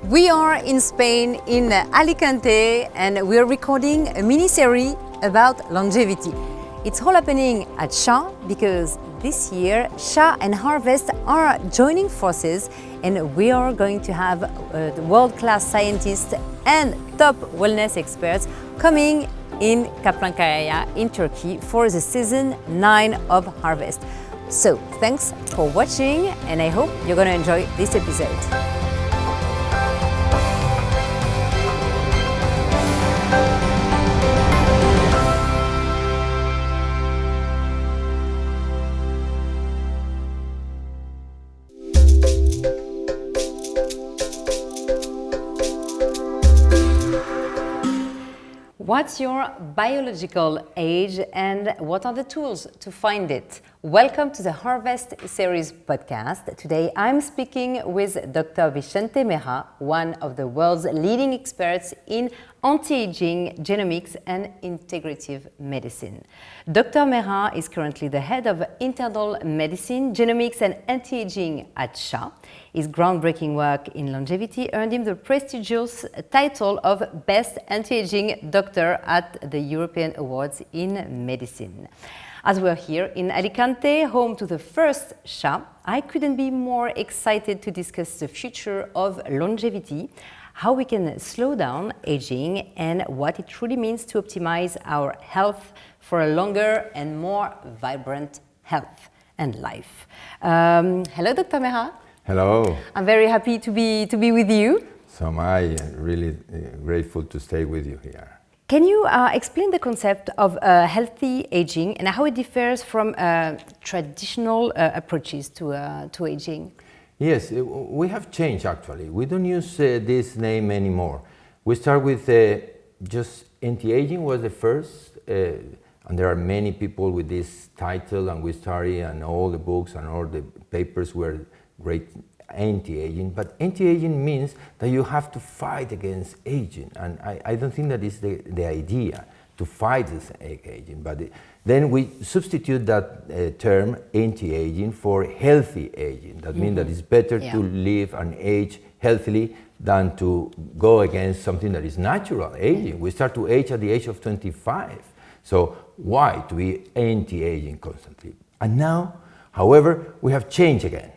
We are in Spain, in Alicante, and we are recording a mini-series about longevity. It's all happening at SHA because this year SHA and Harvest are joining forces, and we are going to have world-class scientists and top wellness experts coming in Kaplan-Kaya in Turkey for the season 9 of Harvest. So thanks for watching, and I hope you're going to enjoy this episode. What's your biological age and what are the tools to find it? Welcome to the Harvest Series podcast. Today I'm speaking with Dr. Vicente Mera, one of the world's leading experts in anti-aging, genomics and integrative medicine. Dr. Mera is currently the head of internal medicine, genomics and anti-aging at SHA. His groundbreaking work in longevity earned him the prestigious title of Best Anti-Aging Doctor at the European Awards in Medicine. As we're here in Alicante, home to the first SHA, I couldn't be more excited to discuss the future of longevity, how we can slow down aging, and what it truly means to optimize our health for a longer and more vibrant health and life. Hello, Dr. Mera. Hello. I'm very happy to be with you. So am I, really grateful to stay with you here. Can you explain the concept of healthy aging and how it differs from traditional approaches to aging? Yes, we have changed actually. We don't use this name anymore. We start with just anti-aging was the first, and there are many people with this title, and we study, and all the books and all the papers were great anti-aging, but anti-aging means that you have to fight against aging, and I don't think that is the idea, to fight this aging, but then we substitute that term anti-aging for healthy aging. That means that it's better to live and age healthily than to go against something that is natural aging. We start to age at the age of 25, so why to be anti-aging constantly? And now, however, we have changed again.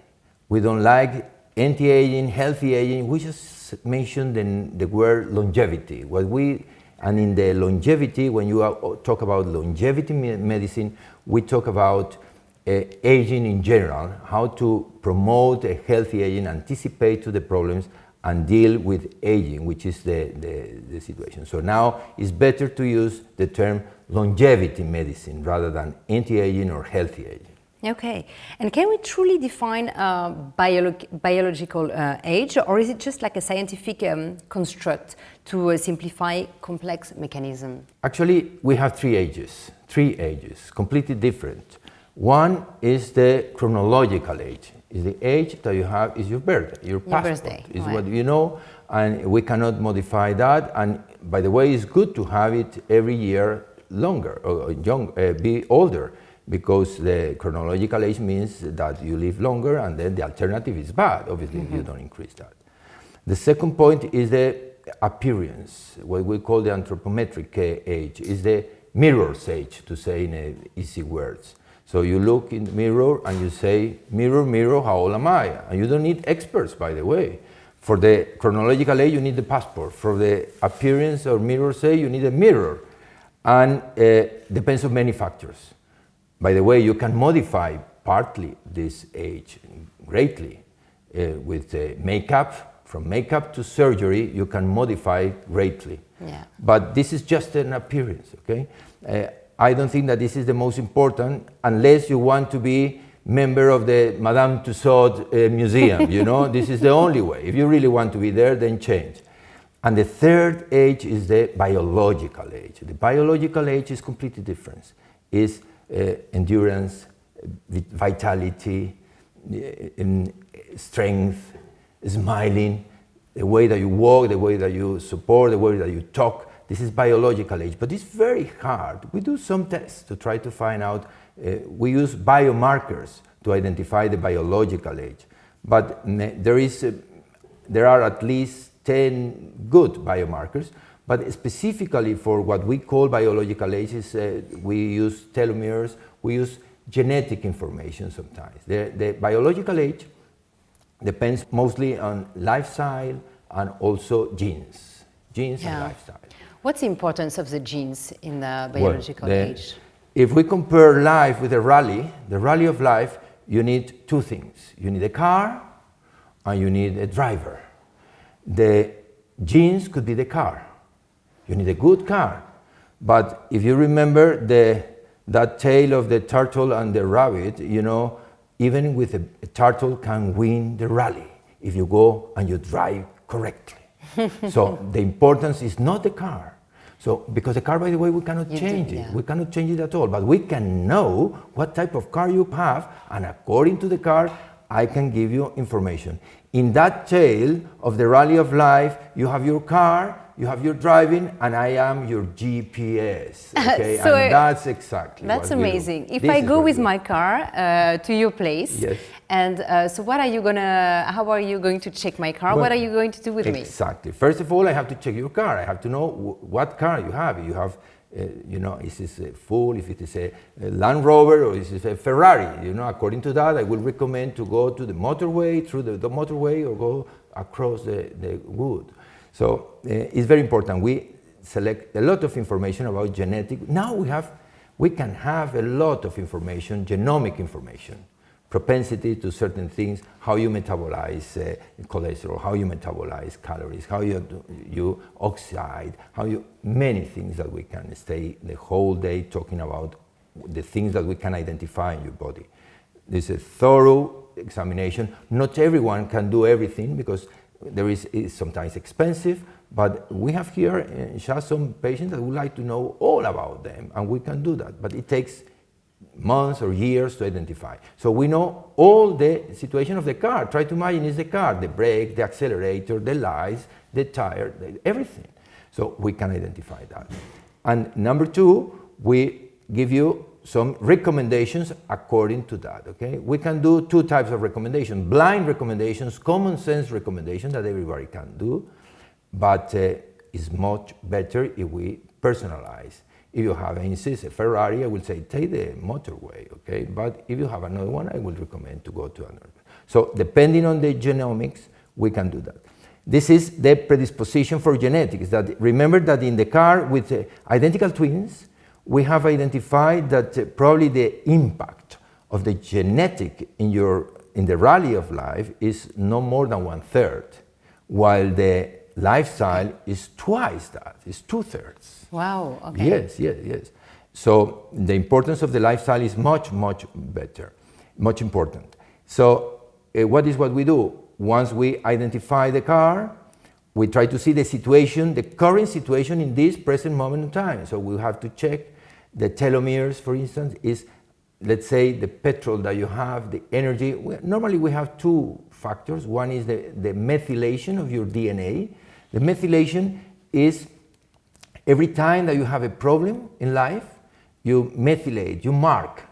We don't like anti-aging, healthy aging. We just mentioned the word longevity. And in the longevity, when you talk about longevity medicine, we talk about aging in general, how to promote a healthy aging, anticipate to the problems, and deal with aging, which is the situation. So now it's better to use the term longevity medicine rather than anti-aging or healthy aging. Okay, and can we truly define biological age, or is it just like a scientific construct to simplify complex mechanisms? Actually, we have three ages, completely different. One is the chronological age. Is the age that you have is your birthday, your passport, is what you know, and we cannot modify that. And by the way, it's good to have it every year longer or be older, because the chronological age means that you live longer, and then the alternative is bad, obviously, if you don't increase that. The second point is the appearance, what we call the anthropometric age, is the mirror's age, to say in easy words. So you look in the mirror and you say, mirror, mirror, how old am I? And you don't need experts, by the way. For the chronological age, you need the passport. For the appearance or mirror's age, you need a mirror. And depends on many factors. By the way, you can modify partly this age greatly with makeup. From makeup to surgery, you can modify greatly. Yeah. But this is just an appearance, okay? I don't think that this is the most important unless you want to be member of the Madame Tussauds museum, you know? This is the only way. If you really want to be there, then change. And the third age is the biological age. The biological age is completely different. It's endurance, vitality, strength, smiling, the way that you walk, the way that you support, the way that you talk. This is biological age, but it's very hard. We do some tests to try to find out. We use biomarkers to identify the biological age, but there are at least 10 good biomarkers, but specifically for what we call biological ages, we use telomeres, we use genetic information sometimes. The biological age depends mostly on lifestyle and also genes and lifestyle. What's the importance of the genes in the biological age? If we compare life with the rally of life, you need two things. You need a car and you need a driver. The genes could be the car. You need a good car. But if you remember that tale of the turtle and the rabbit, you know, even with a turtle can win the rally if you go and you drive correctly. So the importance is not the car. So, because the car, by the way, we cannot change it. We cannot change it at all. But we can know what type of car you have, and according to the car, I can give you information. In that tale of the rally of life, you have your car, you have your driving, and I am your GPS. Okay, so and that's exactly. That's amazing. If I go with my car to your place, and so what are you gonna? How are you going to check my car? What are you going to do with me? Exactly. First of all, I have to check your car. I have to know what car you have. You have, you know, is this full? If it is a Land Rover or is it a Ferrari? You know, according to that, I will recommend to go to the motorway, through the motorway, or go across the wood. So it's very important. We select a lot of information about genetic. Now we can have a lot of information, genomic information, propensity to certain things, how you metabolize cholesterol, how you metabolize calories, how you oxide, many things that we can stay the whole day talking about, the things that we can identify in your body. There's a thorough examination. Not everyone can do everything because it's sometimes expensive, but we have here in SHA some patients that would like to know all about them, and we can do that, but it takes months or years to identify. So we know all the situation of the car. Try to imagine it's the car, the brake, the accelerator, the lights, the tire, everything. So we can identify that. And number two, we give you some recommendations according to that, okay? We can do two types of recommendations: blind recommendations, common sense recommendations that everybody can do, but it's much better if we personalize. If you have, insist, a Ferrari, I will say, take the motorway, okay? But if you have another one, I will recommend to go to another. So depending on the genomics, we can do that. This is the predisposition for genetics. That remember that in the car with identical twins, we have identified that probably the impact of the genetic in the rally of life is no more than 1/3, while the lifestyle is twice that, is 2/3. Wow, okay. Yes. So the importance of the lifestyle is much, much better, much important. So what we do? Once we identify the car, we try to see the situation, the current situation in this present moment in time. So we have to check the telomeres, for instance, is, let's say, the petrol that you have, the energy. Normally we have two factors. One is the methylation of your DNA. The methylation is every time that you have a problem in life, you methylate, you mark,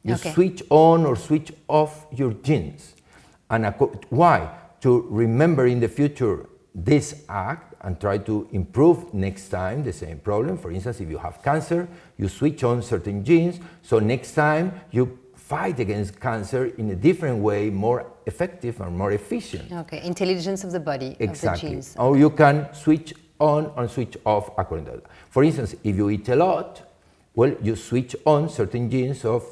you switch on or switch off your genes. And why? To remember in the future this act and try to improve next time the same problem. For instance, if you have cancer, you switch on certain genes, so next time you fight against cancer in a different way, more effective and more efficient. Okay, intelligence of the body, exactly. Of the genes. Or you can switch on and switch off according to that. For instance, if you eat a lot, well, you switch on certain genes of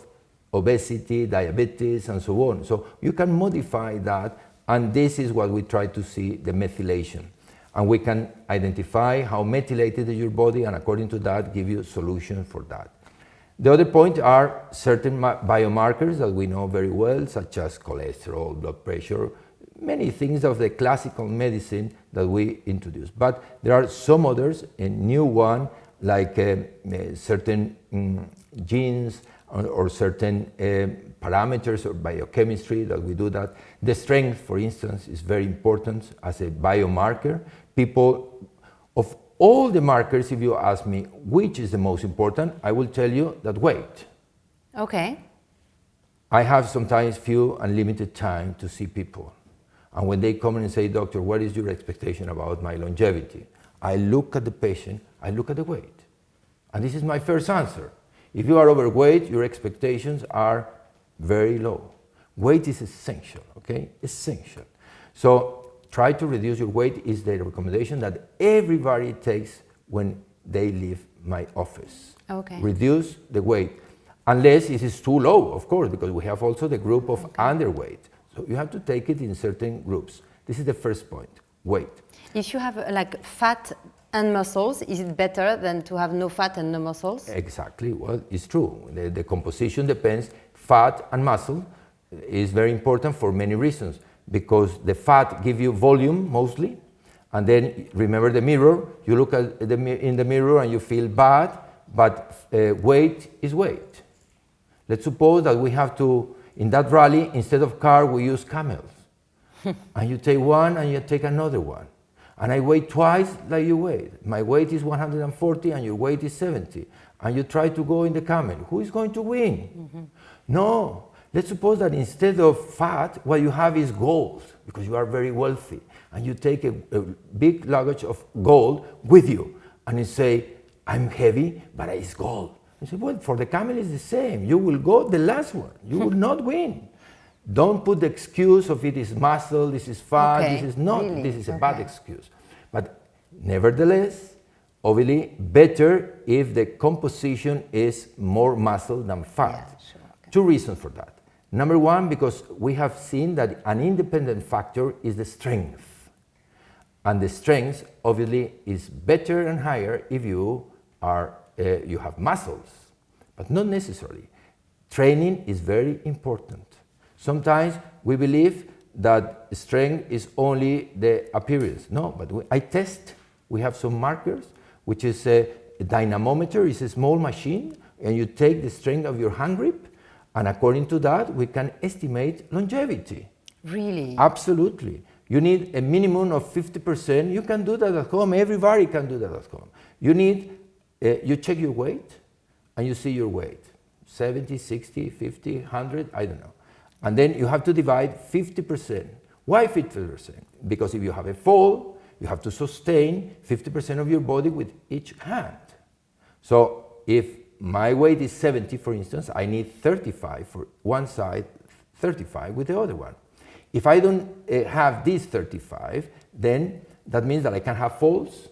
obesity, diabetes, and so on. So you can modify that, and this is what we try to see, the methylation. And we can identify how methylated is your body, and according to that, give you solutions for that. The other point are certain biomarkers that we know very well, such as cholesterol, blood pressure, many things of the classical medicine that we introduce. But there are some others, a new one, like certain genes or certain parameters or biochemistry that we do that. The strength, for instance, is very important as a biomarker. People, of all the markers, if you ask me which is the most important, I will tell you that weight. Okay. I have sometimes few and limited time to see people. And when they come in and say, doctor, what is your expectation about my longevity? I look at the patient, I look at the weight. And this is my first answer. If you are overweight, your expectations are very low. Weight is essential, okay? Essential. So try to reduce your weight is the recommendation that everybody takes when they leave my office. Okay. Reduce the weight, unless it is too low, of course, because we have also the group of underweight. So you have to take it in certain groups. This is the first point, weight. If you have like fat and muscles, is it better than to have no fat and no muscles? Exactly, well, it's true. The composition depends. Fat and muscle is very important for many reasons, because the fat gives you volume mostly, and then remember the mirror, you look at in the mirror and you feel bad, but weight is weight. Let's suppose that we have to, in that rally, instead of car, we use camels. And you take one and you take another one. And I weigh twice like you weigh. My weight is 140 and your weight is 70. And you try to go in the camel. Who is going to win? No. Let's suppose that instead of fat, what you have is gold, because you are very wealthy. And you take a big luggage of gold with you. And you say, I'm heavy, but it's gold. You say, well, for the camel it's the same. You will go the last one. You will not win. Don't put the excuse of it is muscle, this is fat, this is not. Really? This is a bad excuse. But nevertheless, obviously, better if the composition is more muscle than fat. Yeah, sure. Okay. Two reasons for that. Number one, because we have seen that an independent factor is the strength. And the strength, obviously, is better and higher if you have muscles, but not necessarily. Training is very important. Sometimes we believe that strength is only the appearance. No, but I test. We have some markers, which is a dynamometer. It's a small machine, and you take the strength of your hand grip, and according to that, we can estimate longevity. Really? Absolutely. You need a minimum of 50%. You can do that at home. Everybody can do that at home. You need, you check your weight, and you see your weight. 70, 60, 50, 100, I don't know. And then you have to divide 50%. Why 50%? Because if you have a fall, you have to sustain 50% of your body with each hand. So if my weight is 70, for instance, I need 35 for one side, 35 with the other one. If I don't have this 35, then that means that I can have falls,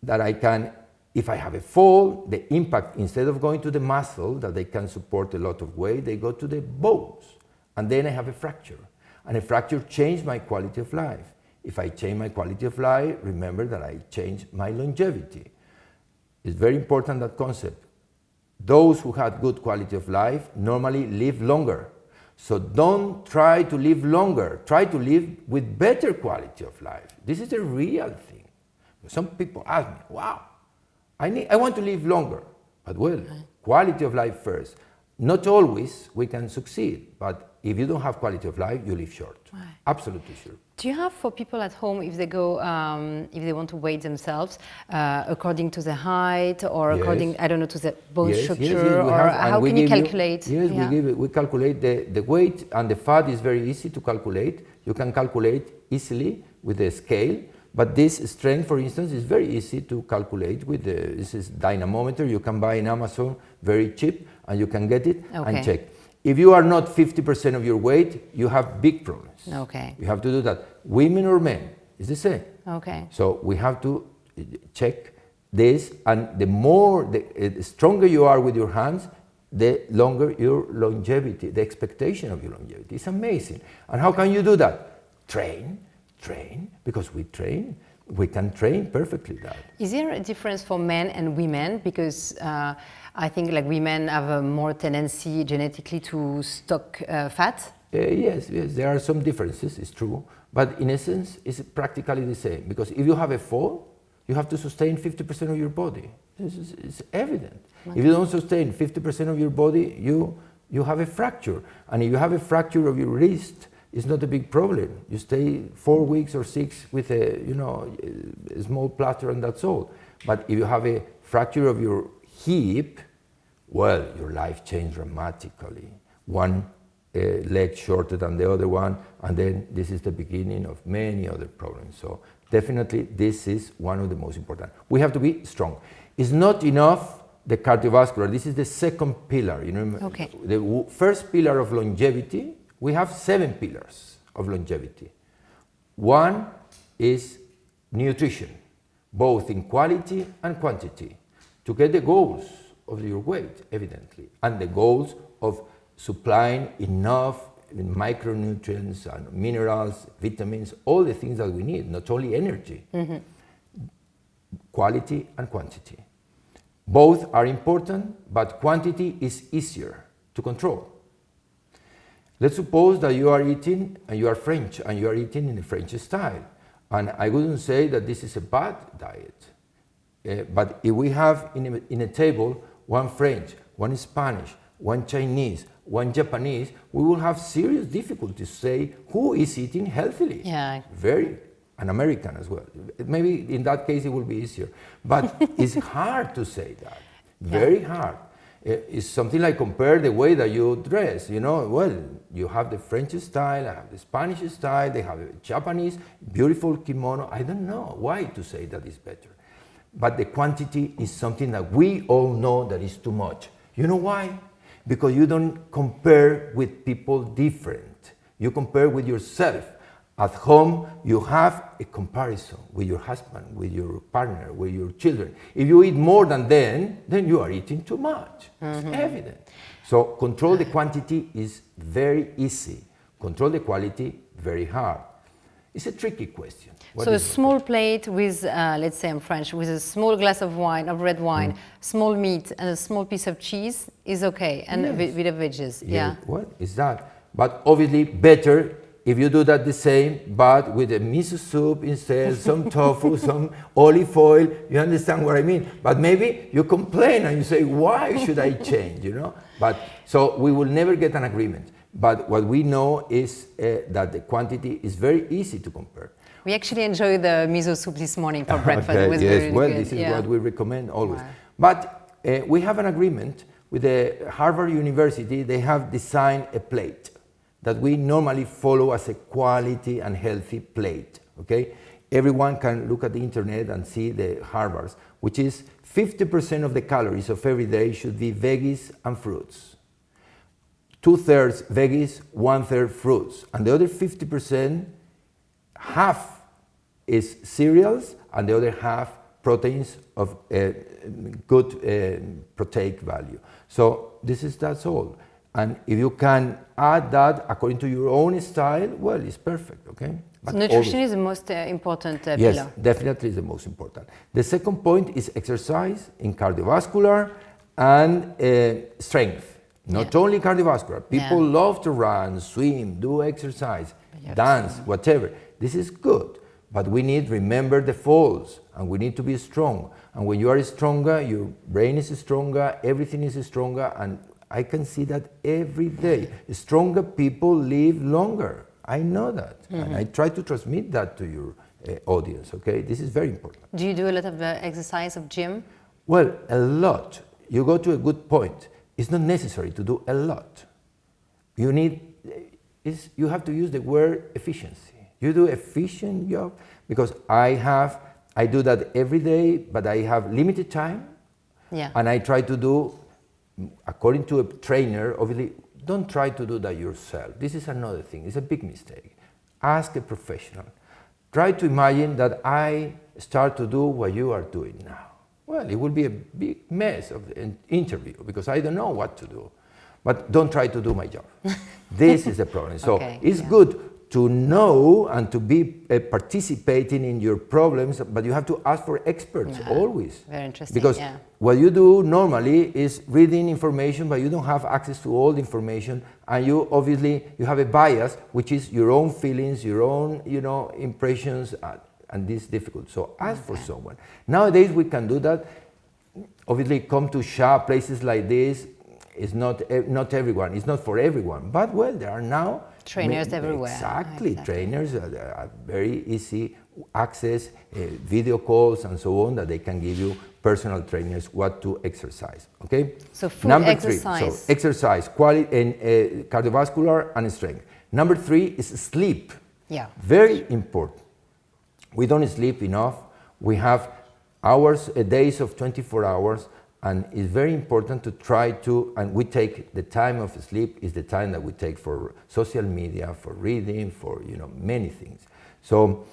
that I can, if I have a fall, the impact, instead of going to the muscle, that they can support a lot of weight, they go to the bones. And then I have a fracture. And a fracture changed my quality of life. If I change my quality of life, remember that I change my longevity. It's very important, that concept. Those who had good quality of life normally live longer. So don't try to live longer. Try to live with better quality of life. This is a real thing. Some people ask me, wow, I want to live longer. But well, quality of life first. Not always we can succeed, but if you don't have quality of life, you live short. Right. Absolutely sure. Do you have, for people at home, if they go, if they want to weigh themselves according to the height or according, I don't know, to the bone structure, or how can you calculate? We calculate the weight, and the fat is very easy to calculate. You can calculate easily with the scale, but this strength, for instance, is very easy to calculate with this is dynamometer. You can buy in Amazon, very cheap, and you can get it and check. If you are not 50% of your weight, you have big problems. Okay. You have to do that. Women or men, it's the same. Okay. So we have to check this, and the stronger you are with your hands, the longer your longevity, the expectation of your longevity. It's amazing. And how can you do that? Train, because we train. We can train perfectly that. Is there a difference for men and women? Because I think like women have a more tendency genetically to stock fat. Yes, there are some differences, it's true. But in essence, it's practically the same. Because if you have a fall, you have to sustain 50% of your body. It's evident. Okay. If you don't sustain 50% of your body, you have a fracture. And if you have a fracture of your wrist, it's not a big problem. You stay 4 weeks or 6 with a small plaster, and that's all. But if you have a fracture of your hip, well, your life changed dramatically. One leg shorter than the other one, and then this is the beginning of many other problems. So definitely this is one of the most important. We have to be strong. It's not enough the cardiovascular. This is the second pillar. You know, okay. The first pillar of longevity, we have 7 pillars of longevity. One is nutrition, both in quality and quantity, to get the goals of your weight, evidently, and the goals of supplying enough micronutrients and minerals, vitamins, all the things that we need, not only energy. Quality and quantity. Both are important, but quantity is easier to control. Let's suppose that you are eating, and you are French, and you are eating in the French style. And I wouldn't say that this is a bad diet. But if we have in a table one French, one Spanish, one Chinese, one Japanese, we will have serious difficulty to say who is eating healthily. Yeah. An American as well. Maybe in that case it will be easier. But it's hard to say that. Very hard. It's something like compare the way that you dress. You know, well, you have the French style, I have the Spanish style, they have a Japanese, beautiful kimono. I don't know why to say that is better. But the quantity is something that we all know that is too much. You know why? Because you don't compare with people different. You compare with yourself. At home, you have a comparison with your husband, with your partner, with your children. If you eat more than them, then you are eating too much. It's evident. So control the quantity is very easy. Control the quality, very hard. It's a tricky question. So a small plate with, let's say I'm French, with a small glass of wine, of red wine, small meat and a small piece of cheese is okay, and with the veggies, yeah. What is that? But obviously better if you do that the same, but with a miso soup instead, some tofu, some olive oil, you understand what I mean? But maybe you complain and you say, why should I change, you know? But so we will never get an agreement. But what we know is that the quantity is very easy to compare. We actually enjoyed the miso soup this morning for breakfast. Okay, it was yes, really well, good. this is what we recommend always. Wow. But we have an agreement with the Harvard University. They have designed a plate that we normally follow as a quality and healthy plate, okay? Everyone can look at the internet and see the Harvard's, which is 50% of the calories of every day should be veggies and fruits. 2/3 veggies, 1/3 fruits. And the other 50%, half is cereals, and the other half proteins of good proteic value. So that's all. And if you can add that according to your own style, well, it's perfect, okay? But so nutrition is the most important pillar. Yes, definitely is the most important. The second point is exercise in cardiovascular and strength. Not only cardiovascular. People love to run, swim, do exercise, dance, whatever. This is good. But we need, remember the falls, and we need to be strong. And when you are stronger, your brain is stronger, everything is stronger, and I can see that every day. Stronger people live longer. I know that. And I try to transmit that to your audience, okay? This is very important. Do you do a lot of exercise of gym? Well, a lot. You go to a good point. It's not necessary to do a lot. You have to use the word efficiency. You do efficient job because I do that every day, but I have limited time. Yeah. And I try to do, according to a trainer, obviously, don't try to do that yourself. This is another thing. It's a big mistake. Ask a professional. Try to imagine that I start to do what you are doing now. Well, it will be a big mess of an interview because I don't know what to do. But don't try to do my job. This is the problem. So it's good to know and to be participating in your problems, but you have to ask for experts always. Very interesting. Because what you do normally is reading information, but you don't have access to all the information, and you have a bias, which is your own feelings, your own impressions, and this is difficult. So ask for someone. Nowadays we can do that. Obviously, come to SHA, places like this. It's not everyone. It's not for everyone. But well, there are now Trainers everywhere. Exactly. Trainers are very easy access, video calls and so on, that they can give you personal trainers what to exercise. Okay. So food, Number exercise. 3, so exercise, quality, and cardiovascular and strength. Number 3 is sleep. Yeah. Very important. We don't sleep enough. We have hours, days of 24 hours, and it's very important to try to, and we take the time of sleep is the time that we take for social media, for reading, for many things. So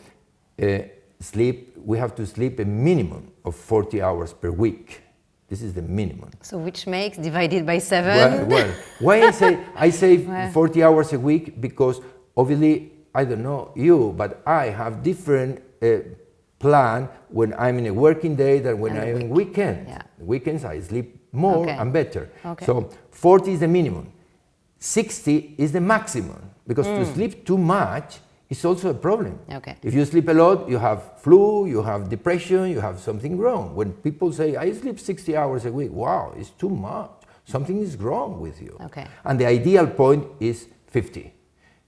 sleep, we have to sleep a minimum of 40 hours per week. This is the minimum. So which makes divided by 7? Well, why I say 40 hours a week, because obviously, I don't know you, but I have different plan when I'm in a working day than when I'm in weekend. Yeah. Weekends I sleep more and better. Okay. So 40 is the minimum. 60 is the maximum, because to sleep too much is also a problem. Okay. If you sleep a lot, you have flu, you have depression, you have something wrong. When people say, I sleep 60 hours a week, wow, it's too much. Something is wrong with you. Okay. And the ideal point is 50.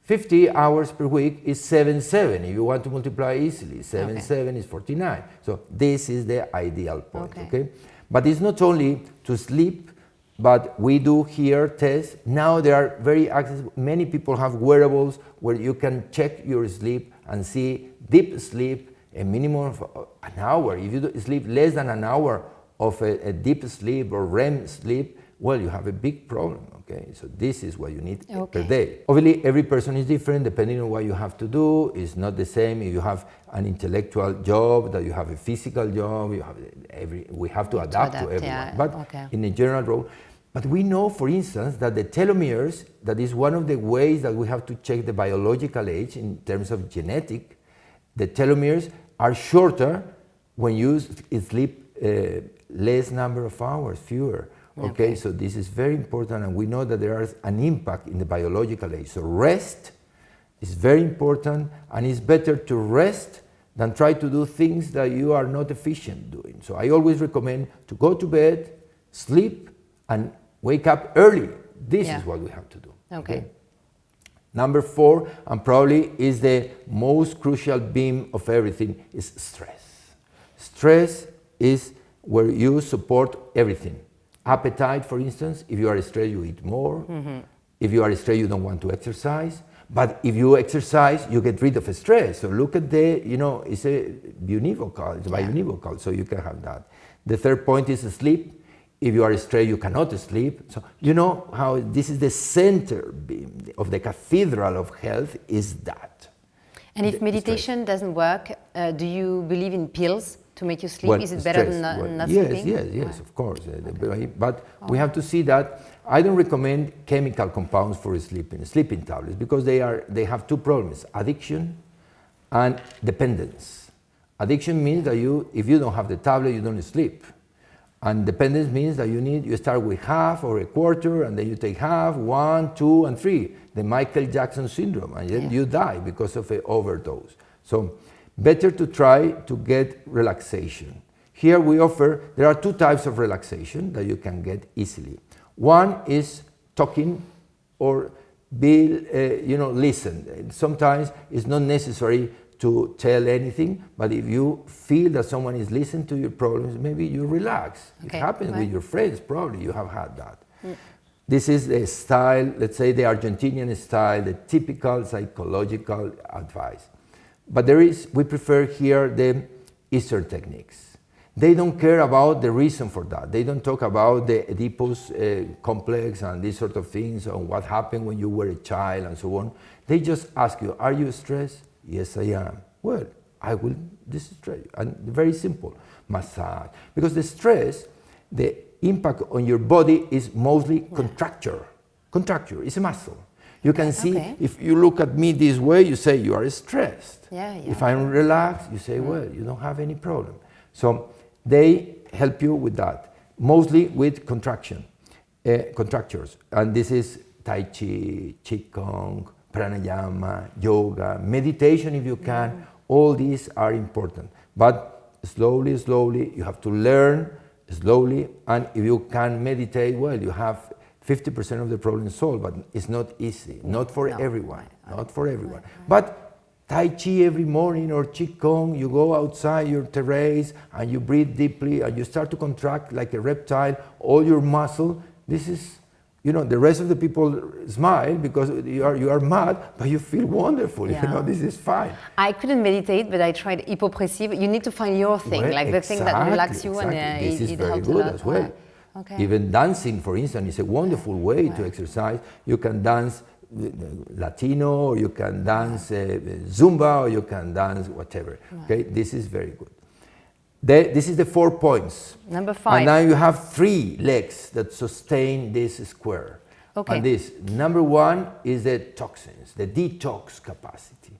50 hours per week is 7/7. If you want to multiply easily, 7/7 is 49. So this is the ideal point, okay? But it's not only to sleep, but we do here tests. Now there are very accessible, many people have wearables where you can check your sleep and see deep sleep, a minimum of an hour. If you sleep less than an hour of a deep sleep or REM sleep, well, you have a big problem, okay? So this is what you need per day. Obviously, every person is different depending on what you have to do. It's not the same if you have an intellectual job, that you have a physical job. You have we have to adapt to everyone. Yeah. But in a general role, but we know, for instance, that the telomeres, that is one of the ways that we have to check the biological age in terms of genetic, the telomeres are shorter when you sleep less number of hours, fewer. Okay, so this is very important, and we know that there is an impact in the biological age. So rest is very important, and it's better to rest than try to do things that you are not efficient doing. So I always recommend to go to bed, sleep, and wake up early. This is what we have to do. Okay. Number 4, and probably is the most crucial beam of everything, is stress. Stress is where you support everything. Appetite, for instance, if you are stressed, you eat more. If you are stressed, you don't want to exercise. But if you exercise, you get rid of stress. So look at it's a univocal, it's biunivocal, so you can have that. The third point is sleep. If you are stressed, you cannot sleep. So you know how this is the center beam of the cathedral of health, is that. And if meditation doesn't work, do you believe in pills to make you sleep? Well, is it better than not sleeping? Yes, of course. But we have to see that I don't recommend chemical compounds for sleeping tablets, because they have two problems: addiction and dependence. Addiction means that if you don't have the tablet, you don't sleep. And dependence means that you start with half or a quarter, and then you take half, 1, 2, and 3. The Michael Jackson syndrome, and then you die because of an overdose. So better to try to get relaxation. Here there are 2 types of relaxation that you can get easily. One is talking or listen. Sometimes it's not necessary to tell anything, but if you feel that someone is listening to your problems, maybe you relax. It happens with your friends, probably you have had that. This is the style, let's say the Argentinian style, the typical psychological advice. But we prefer here the Eastern techniques. They don't care about the reason for that. They don't talk about the Oedipus complex and these sort of things, and what happened when you were a child and so on. They just ask you, are you stressed? Yes, I am. Well, I will distress you. And very simple, massage. Because the stress, the impact on your body is mostly contracture. Contracture is a muscle. You can see, if you look at me this way, you say you are stressed. If I'm relaxed, you say, well, you don't have any problem. So they help you with that, mostly with contractures. And this is Tai Chi, Qigong, pranayama, yoga, meditation if you can. All these are important. But slowly, you have to learn slowly. And if you can meditate, well, you have 50% of the problem solved, but it's not easy, not for everyone, not for everyone. Right. But Tai Chi every morning or Qigong, you go outside your terrace and you breathe deeply and you start to contract like a reptile, all your muscle. This is, you know, the rest of the people smile because you are mad, but you feel wonderful, you know, this is fine. I couldn't meditate, but I tried hypopressive. You need to find your thing, well, like the thing that relaxes you, and this is it very helps good a lot. as well. Right. Okay. Even dancing, for instance, is a wonderful way to exercise. You can dance Latino, or you can dance Zumba, or you can dance whatever. Okay, this is very good. This is the 4 points. Number 5. And now you have 3 legs that sustain this square. Okay. And this, number 1 is the toxins, the detox capacity.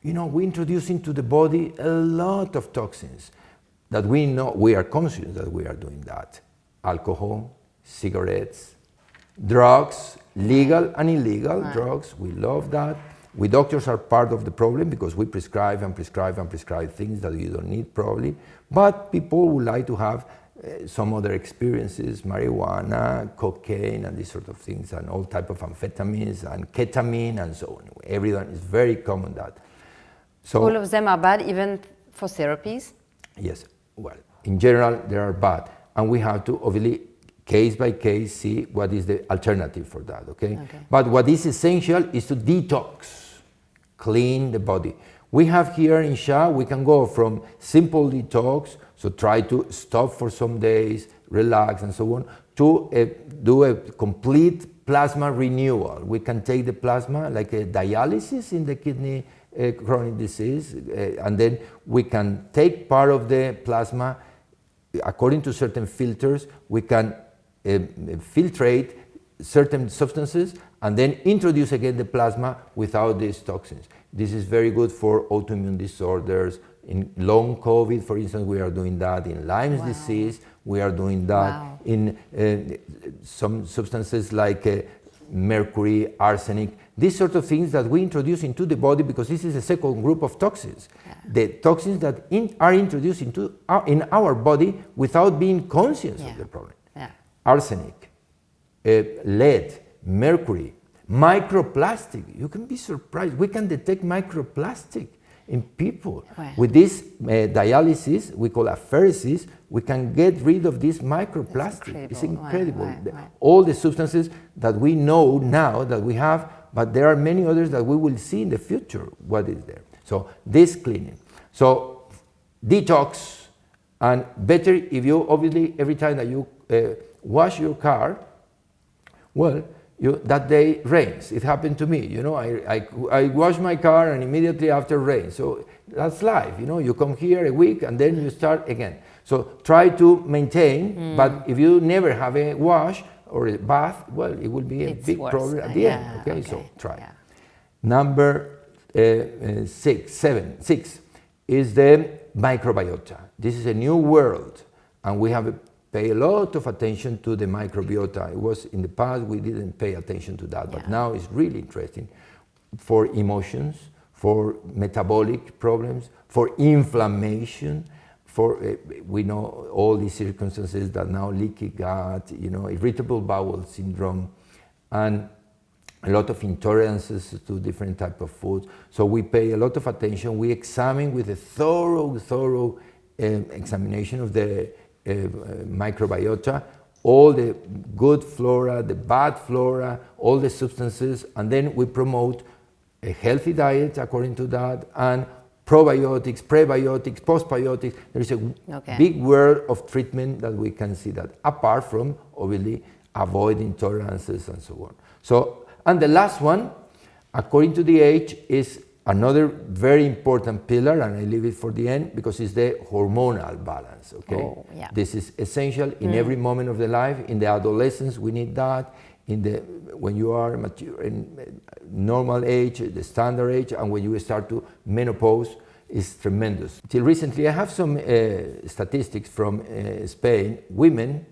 You know, we introduce into the body a lot of toxins that we know, we are conscious that we are doing that. Alcohol, cigarettes, drugs, legal and illegal drugs, we love that. We doctors are part of the problem because we prescribe and prescribe and prescribe things that you don't need probably, but people would like to have some other experiences, marijuana, cocaine and these sort of things, and all type of amphetamines and ketamine and so on. Everyone is very common that. So all of them are bad, even for therapies? Yes, well, in general they are bad, and we have to obviously case by case see what is the alternative for that, okay? But what is essential is to detox, clean the body. We have here in SHA, we can go from simple detox, so try to stop for some days, relax and so on, to do a complete plasma renewal. We can take the plasma like a dialysis in the kidney chronic disease, and then we can take part of the plasma according to certain filters. We can filtrate certain substances and then introduce again the plasma without these toxins. This is very good for autoimmune disorders. In long COVID, for instance, we are doing that. In Lyme's disease, we are doing that. In some substances like mercury, arsenic, these sort of things that we introduce into the body, because this is a second group of toxins. The toxins that are introduced into in our body without being conscious of the problem. Arsenic, lead, mercury, microplastic. You can be surprised. We can detect microplastic in people. With this dialysis, we call apheresis, we can get rid of this microplastic. It's incredible. All the substances that we know now that we have, but there are many others that we will see in the future what is there. So this cleaning. So detox, and better if you obviously every time that you wash your car, well, that day rains. It happened to me, you know, I wash my car and immediately after rain. So that's life, you know, you come here a week and then you start again. So try to maintain, but if you never have a wash or a bath, well, it will be a big problem at the end, okay? So try. Number 6 is the microbiota. This is a new world, and we have pay a lot of attention to the microbiota. It was in the past we didn't pay attention to that, but now it's really interesting for emotions, for metabolic problems, for inflammation, for we know all these circumstances that now leaky gut, you know, irritable bowel syndrome, and a lot of intolerances to different type of foods. So we pay a lot of attention. We examine with a thorough examination of the microbiota, all the good flora, the bad flora, all the substances, and then we promote a healthy diet according to that, and probiotics, prebiotics, postbiotics. There is a big world of treatment that we can see that, apart from obviously avoid intolerances and so on. So, and the last one, according to the age, is another very important pillar, and I leave it for the end because it's the hormonal balance, okay? This is essential in every moment of the life. In the adolescence, we need that. When you are mature, in normal age, the standard age, and when you start to menopause, is tremendous. Till recently, I have some statistics from Spain. Women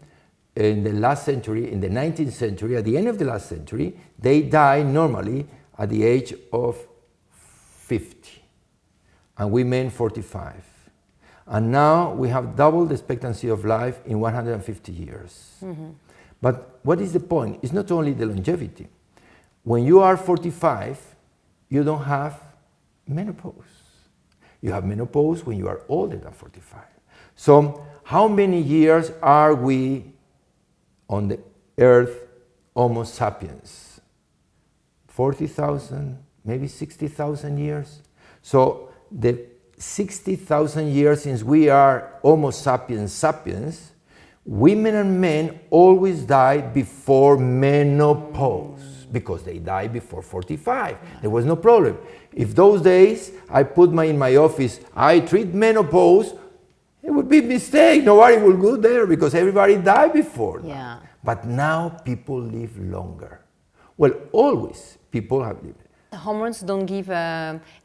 in the last century, in the 19th century, at the end of the last century, they die normally at the age of 50, and women 45. And now we have double the expectancy of life in 150 years. But what is the point? It's not only the longevity. When you are 45, you don't have menopause. You have menopause when you are older than 45. So how many years are we on the earth, Homo sapiens? 40,000, maybe 60,000 years? So the 60,000 years since we are Homo sapiens sapiens, women and men always die before menopause because they die before 45. There was no problem. If those days I put in my office, I treat menopause, it would be a mistake. Nobody will go there because everybody died before that. Yeah. But now people live longer. Well, always people have lived. The hormones don't give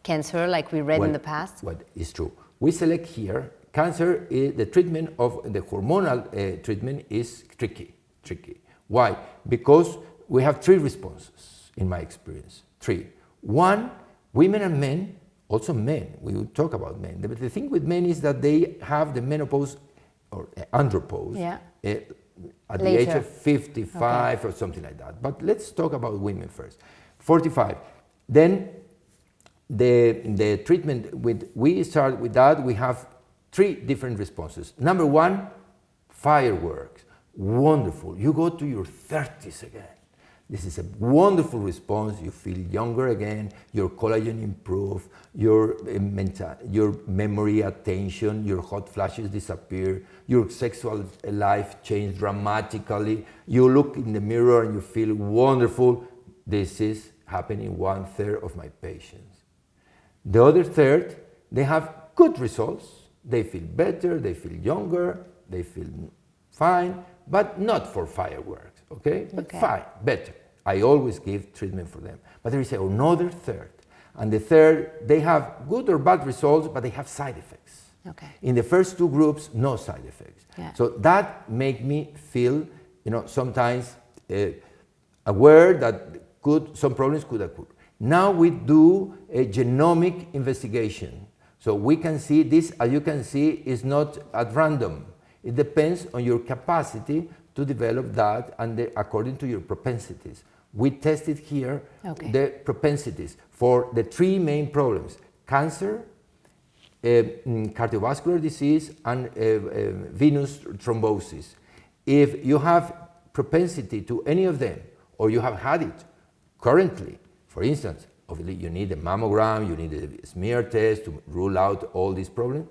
cancer like we read in the past? What is true. We select here, cancer, the treatment of the hormonal treatment is tricky. Why? Because we have three responses, in my experience. Three. One, women and men, also men, we will talk about men. But the thing with men is that they have the menopause or andropause at the age of 55 or something like that. But let's talk about women first. 45. Then the treatment, we start with that, we have three different responses. Number one, fireworks. Wonderful. You go to your 30s again. This is a wonderful response. You feel younger again, your collagen improves, your memory, attention, your hot flashes disappear, your sexual life changes dramatically. You look in the mirror and you feel wonderful. This is happening 1/3 of my patients. The other third, they have good results. They feel better, they feel younger, they feel fine, but not for fireworks, okay? But fine, better. I always give treatment for them. But there is another third. And the third, they have good or bad results, but they have side effects. Okay. In the first two groups, no side effects. Yeah. So that makes me feel, sometimes aware that some problems could occur. Now we do a genomic investigation. So we can see this, as you can see, is not at random. It depends on your capacity to develop that and according to your propensities. We tested here the propensities for the three main problems: cancer, cardiovascular disease, and venous thrombosis. If you have propensity to any of them, or you have had it currently, for instance, obviously you need a mammogram, you need a smear test to rule out all these problems.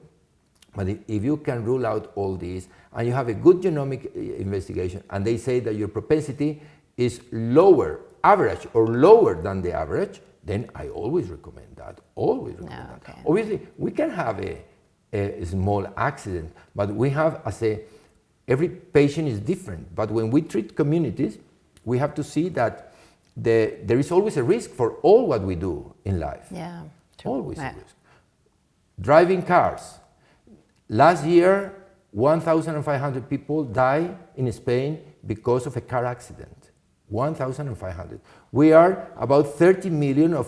But if you can rule out all these and you have a good genomic investigation and they say that your propensity is lower, average or lower than the average, then I always recommend that, that. Obviously, we can have a small accident, but we have, every patient is different. But when we treat communities, we have to see that there is always a risk for all what we do in life. Yeah, true. Always a risk. Driving cars. Last year, 1,500 people died in Spain because of a car accident. 1,500. We are about 30 million of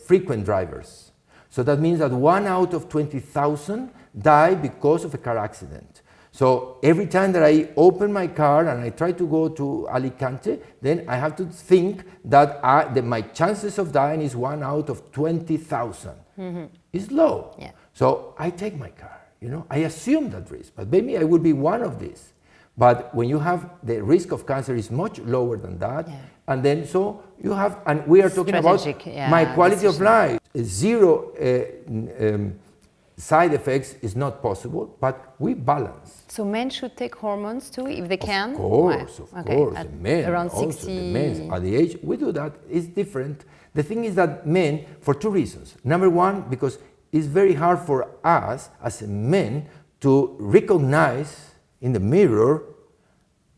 frequent drivers. So that means that 1 out of 20,000 die because of a car accident. So every time that I open my car and I try to go to Alicante, then I have to think that my chances of dying is 1 out of 20,000. Mm-hmm. It's low. Yeah. So I take my car, I assume that risk, but maybe I would be one of these. But when you have the risk of cancer is much lower than that, and then so you have, and we are talking about my quality of life. Zero side effects is not possible, but we balance. So men should take hormones too, if they can? Of course. Men, around also 60. The men at the age, we do that. It's different. The thing is that men, for two reasons. Number one, because it's very hard for us as men to recognize in the mirror,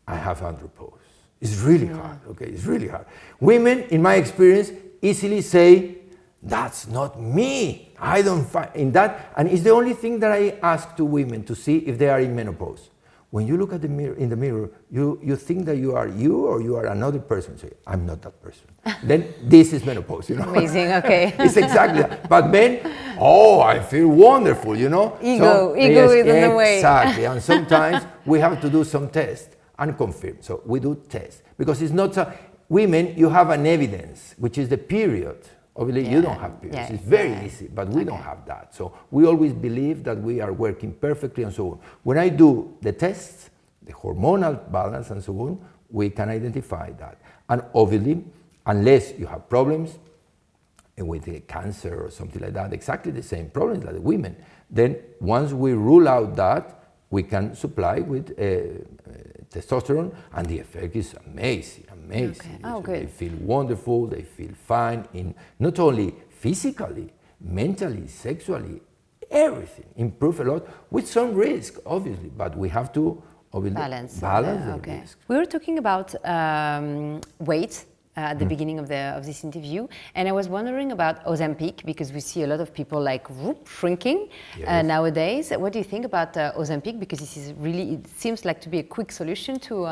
I have andropause. It's really hard, it's really hard. Women, in my experience, easily say, that's not me. I don't find in that, and it's the only thing that I ask to women to see if they are in menopause. When you look at the mirror, in the mirror, you think that you are you or you are another person. Say, I'm not that person. Then this is menopause, Amazing, okay. It's exactly that. But men, I feel wonderful, Ego is in the way. Exactly, and sometimes we have to do some tests. unconfirmed. So we do tests because it's not so. Women, you have an evidence, which is the period. Obviously, you don't have periods. It's very easy, but we don't have that. So we always believe that we are working perfectly and so on. When I do the tests, the hormonal balance and so on, we can identify that. And obviously, unless you have problems with cancer or something like that, exactly the same problems like the women, then once we rule out that, we can supply with testosterone, and the effect is amazing. They feel wonderful, they feel fine, in not only physically, mentally, sexually, everything. Improve a lot with some risk, obviously, but we have to balance the risk. We were talking about weight at the beginning of this interview, and I was wondering about Ozempic, because we see a lot of people like shrinking nowadays. What do you think about Ozempic? Because this is really, it seems like to be a quick solution to...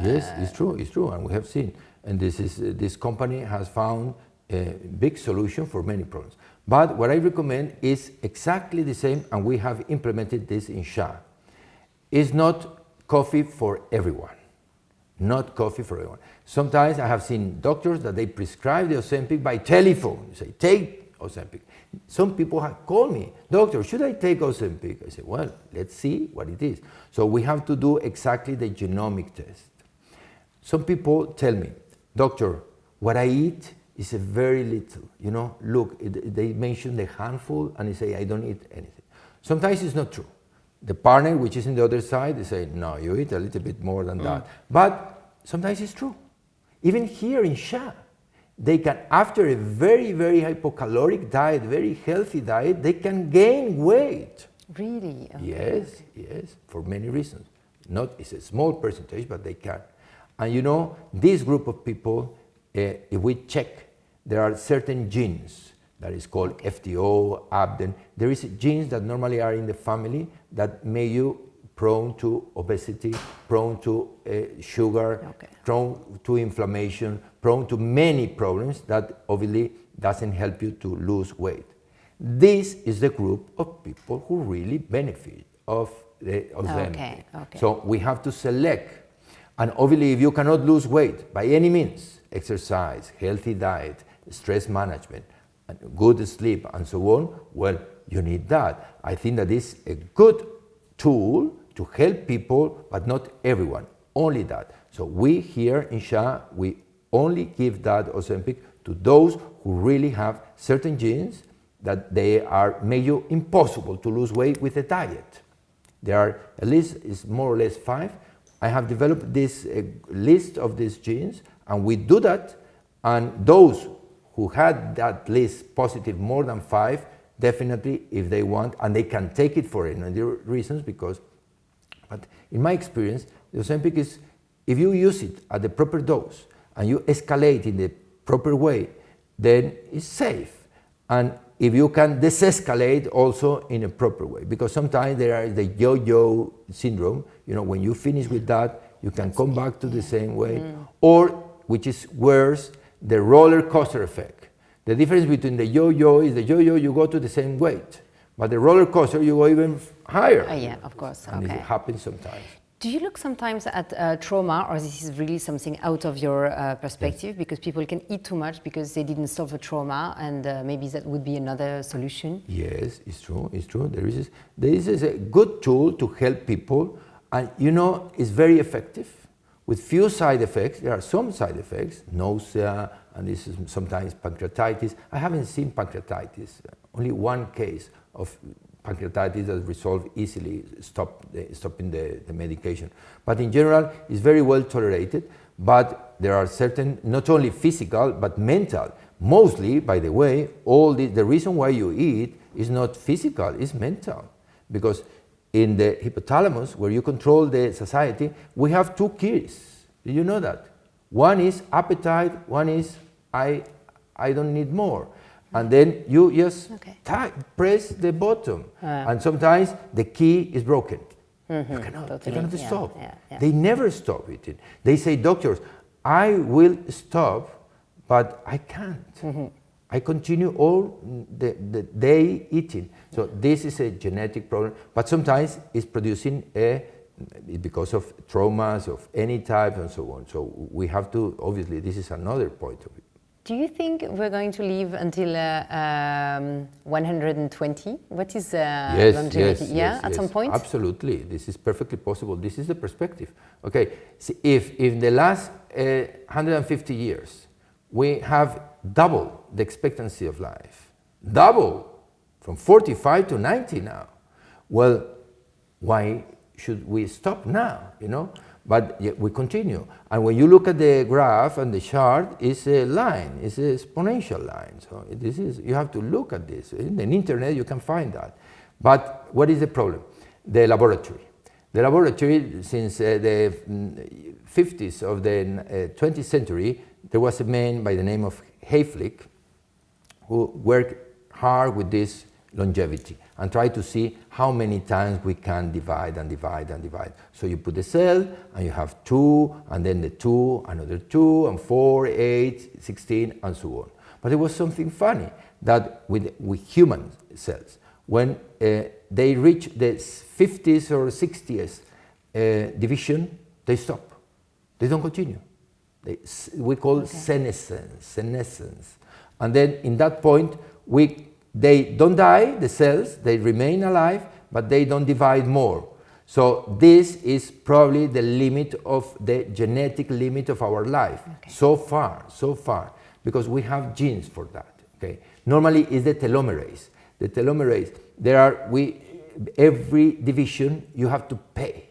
Yes, it's true, and we have seen, and this company has found a big solution for many problems. But what I recommend is exactly the same, and we have implemented this in SHA. It's not coffee for everyone. Not coffee for everyone. Sometimes I have seen doctors that they prescribe the Ozempic by telephone. You say, take Ozempic. Some people have called me, doctor, should I take Ozempic? I say, well, let's see what it is. So we have to do exactly the genomic test. Some people tell me, doctor, what I eat is a very little. You know, look, they mention the handful and they say, I don't eat anything. Sometimes it's not true. The partner, which is on the other side, they say, no, you eat a little bit more than that. But sometimes it's true. Even here in SHA, they can, after a very, very hypocaloric diet, very healthy diet, they can gain weight. Really? Okay. Yes, for many reasons. It's a small percentage, but they can. And you know, this group of people, if we check, there are certain genes that is called FTO, ABDEN. There is genes that normally are in the family that make you prone to obesity, prone to sugar, prone to inflammation, prone to many problems that obviously doesn't help you to lose weight. This is the group of people who really benefit of the Ozempic. So we have to select. And obviously, if you cannot lose weight by any means, exercise, healthy diet, stress management, good sleep, and so on, well, you need that. I think that is a good tool to help people, but not everyone, only that. So we here in SHA, we only give that Ozempic to those who really have certain genes that they make you impossible to lose weight with a diet. There are at least, it's more or less 5. I have developed this list of these genes, and we do that, and those who had that list positive more than 5, definitely if they want, and they can take it for any reasons, but in my experience, the Ozempic is, if you use it at the proper dose, and you escalate in the proper way, then it's safe. And if you can desescalate also in a proper way, because sometimes there is the yo-yo syndrome, you know, when you finish with that, you can come back to the same way, or, which is worse, the roller coaster effect. The difference between the yo-yo is the yo-yo, you go to the same weight, but the roller coaster, you go even higher. Yeah, of course. And it happens sometimes. Do you look sometimes at trauma, or this is really something out of your perspective? Yes. Because people can eat too much because they didn't solve a trauma, and maybe that would be another solution? Yes, it's true, it's true. There is a good tool to help people, and you know, it's very effective. With few side effects, there are some side effects, nausea, and this is sometimes pancreatitis. I haven't seen pancreatitis, only one case of pancreatitis that resolved easily, stopping the medication. But in general, it's very well tolerated, but there are certain, not only physical, but mental. Mostly, by the way, the reason why you eat is not physical, it's mental. Because in the hypothalamus, where you control the satiety, we have 2 keys. Did you know that? One is appetite, one is I don't need more. And then you just press the button. And sometimes the key is broken. You cannot stop. They never stop eating. They say, doctors, I will stop, but I can't. I continue all the day eating. So this is a genetic problem, but sometimes it's producing a because of traumas of any type and so on. So we have to, obviously, this is another point of view. Do you think we're going to live until 120? What is longevity? At some point? Absolutely. This is perfectly possible. This is the perspective. Okay, see, if in the last 150 years we have double the expectancy of life, double, from 45 to 90 now, well, why should we stop now, you know? But yet we continue. And when you look at the graph and the chart, it's a line, it's an exponential line. So this is, you have to look at this. In the internet, you can find that. But what is the problem? The laboratory. The laboratory, since the 50s of the 20th century, there was a man by the name of Hayflick who worked hard with this longevity and try to see how many times we can divide and divide and divide. So you put the cell and you have 2 and then the 2, another 2 and 4, 8, 16 and so on. But there was something funny that with human cells, when they reach the 50th or 60th division, they stop. They don't continue. We call senescence. And then in that point, they don't die, the cells, they remain alive, but they don't divide more. So this is probably the limit of the genetic limit of our life. Okay. So far, because we have genes for that. Okay. Normally it's the telomerase. The telomerase, every division you have to pay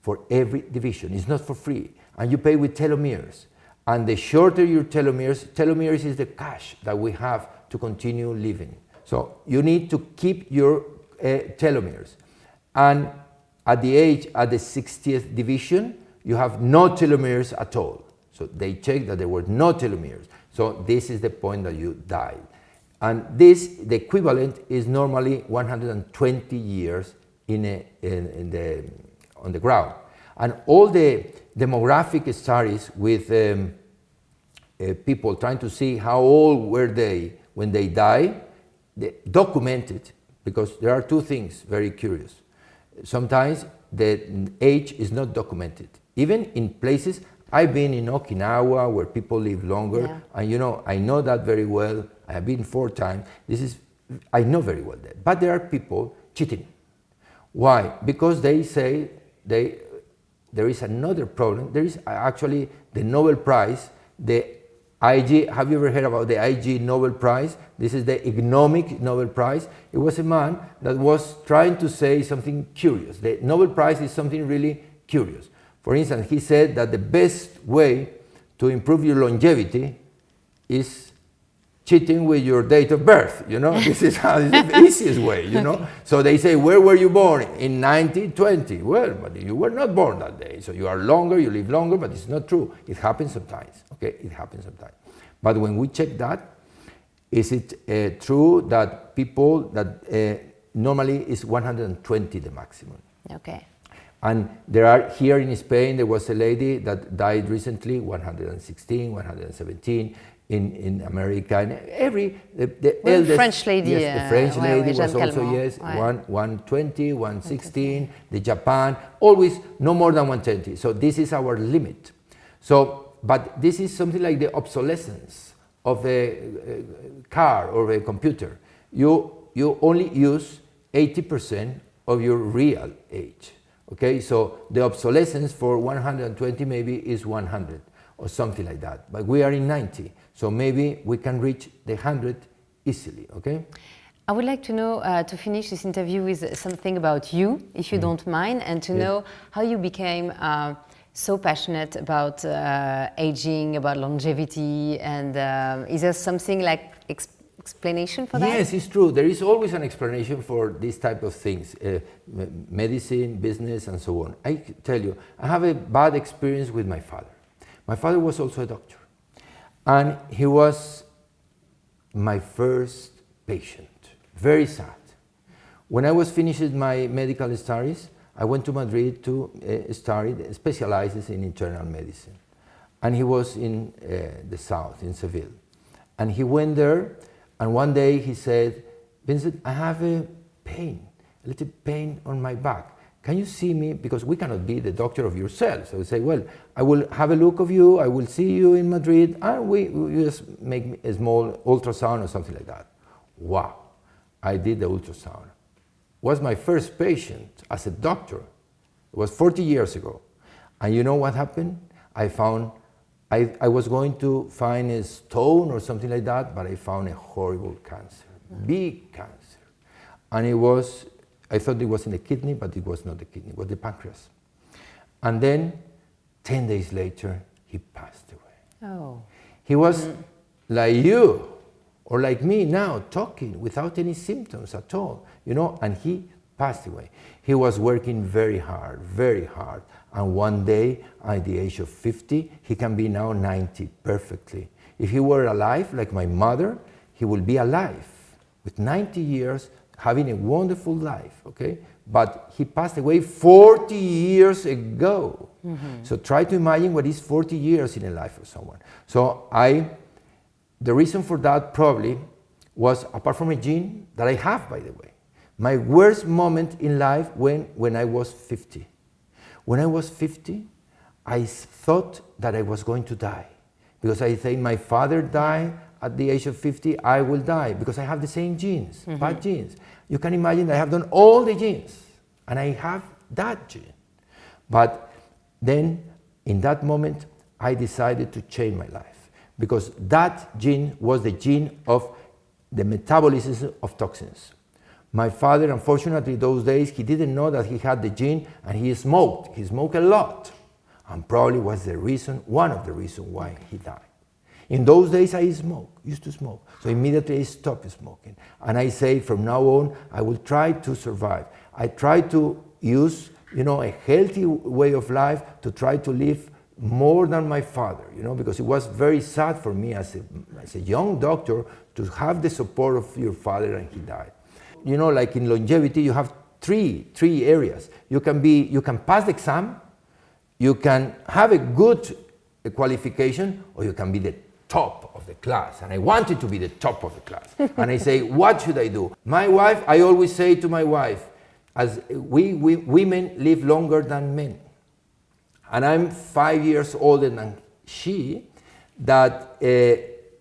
for every division. It's not for free. And you pay with telomeres. And the shorter your telomeres is the cash that we have to continue living. So you need to keep your telomeres. And at the 60th division, you have no telomeres at all. So they checked that there were no telomeres. So this is the point that you died. And the equivalent is normally 120 years on the ground. And all the demographic studies with people trying to see how old were they when they die, they documented, because there are two things very curious. Sometimes the age is not documented. Even in places, I've been in Okinawa where people live longer, and you know, I know that very well. I have been 4 times. I know very well that. But there are people cheating. Why? Because they say there is another problem. There is actually the Nobel Prize, the IG, have you ever heard about the IG Nobel Prize? This is the economic Nobel Prize. It was a man that was trying to say something curious. The Nobel Prize is something really curious. For instance, he said that the best way to improve your longevity is cheating with your date of birth, you know? This is the easiest way, you know? So they say, where were you born? In 1920. Well, but you were not born that day. So you are longer, you live longer, but it's not true. It happens sometimes, okay? It happens sometimes. But when we check that, is it true that people that normally is 120 the maximum? Okay. And there are, here in Spain, there was a lady that died recently, 116, 117, in America, and the eldest French lady, yes, the French lady was also 120, 116, 116. the Japan, always no more than 120. So this is our limit. So, but this is something like the obsolescence of a car or a computer. You only use 80% of your real age. Okay, so the obsolescence for 120 maybe is 100 or something like that. But we are in 90. So maybe we can reach the 100 easily, okay? I would like to know, to finish this interview with something about you, if you don't mind, and to know how you became so passionate about aging, about longevity, and is there something like explanation for that? Yes, it's true. There is always an explanation for these type of things, medicine, business, and so on. I tell you, I have a bad experience with my father. My father was also a doctor. And he was my first patient, very sad. When I was finishing my medical studies, I went to Madrid to study, specializes in internal medicine. And he was in the south, in Seville. And he went there, and one day he said, Vincent, I have a pain, a little pain on my back. can you see me? Because we cannot be the doctor of yourself. So I say, well, I will have a look of you, I will see you in Madrid, and we just make a small ultrasound or something like that. Wow, I did the ultrasound. Was my first patient as a doctor. It was 40 years ago. And you know what happened? I found, I was going to find a stone or something like that, but I found a horrible cancer, big cancer. And it was, I thought it was in the kidney, but it was not the kidney, it was the pancreas. And then 10 days later, he passed away. Oh. He was like you, or like me now, talking without any symptoms at all, you know, and he passed away. He was working very hard, and one day, at the age of 50, he can be now 90 perfectly. If he were alive, like my mother, he will be alive with 90 years, having a wonderful life, okay? But he passed away 40 years ago. So try to imagine what is 40 years in the life of someone. So the reason for that probably was, apart from a gene that I have, by the way, my worst moment in life when I was 50. When I was 50, I thought that I was going to die. Because I think my father died at the age of 50, I will die, because I have the same genes, bad genes. You can imagine that I have done all the genes, and I have that gene. But then, in that moment, I decided to change my life, because that gene was the gene of the metabolism of toxins. My father, unfortunately, those days, he didn't know that he had the gene, and he smoked. He smoked a lot, and probably was the reason, one of the reasons why he died. In those days, I used to smoke. So immediately I stopped smoking. And I say, from now on, I will try to survive. I try to use, you know, a healthy way of life to try to live more than my father, you know, because it was very sad for me as a young doctor to have the support of your father and he died. You know, like in longevity, you have three areas. You can pass the exam, you can have a good qualification, or you can be the top of the class. And I wanted to be the top of the class. And I say, what should I do? My wife, I always say to my wife, as we women live longer than men. And I'm 5 years older than she, that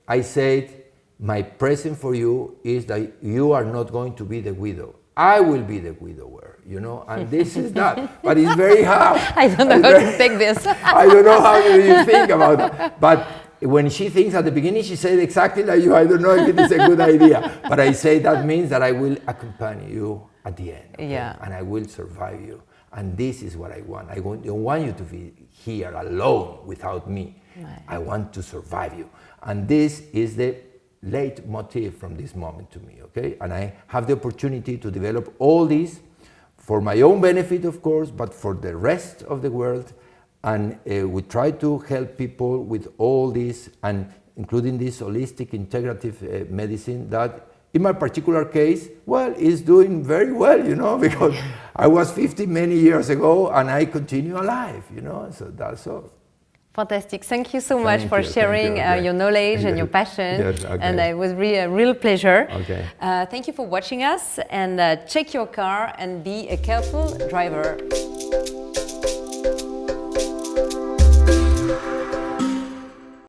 I said, my present for you is that you are not going to be the widow. I will be the widower, you know, and this is that. But it's very hard. I don't know how to take this. I don't know how you think about that. But when she thinks at the beginning, she said exactly like you. I don't know if it is a good idea. But I say that means that I will accompany you at the end. Okay? Yeah. And I will survive you. And this is what I want. I don't want you to be here alone without me. Right. I want to survive you. And this is the leitmotif from this moment to me, okay? And I have the opportunity to develop all this for my own benefit, of course, but for the rest of the world. And we try to help people with all this, and including this holistic integrative medicine that, in my particular case, well, is doing very well, you know, because I was 50 many years ago and I continue alive, you know, so that's all. Fantastic. Thank you so much for sharing your knowledge and your passion. Yes, okay. And it was really a real pleasure. Okay. Thank you for watching us, and check your car and be a careful driver.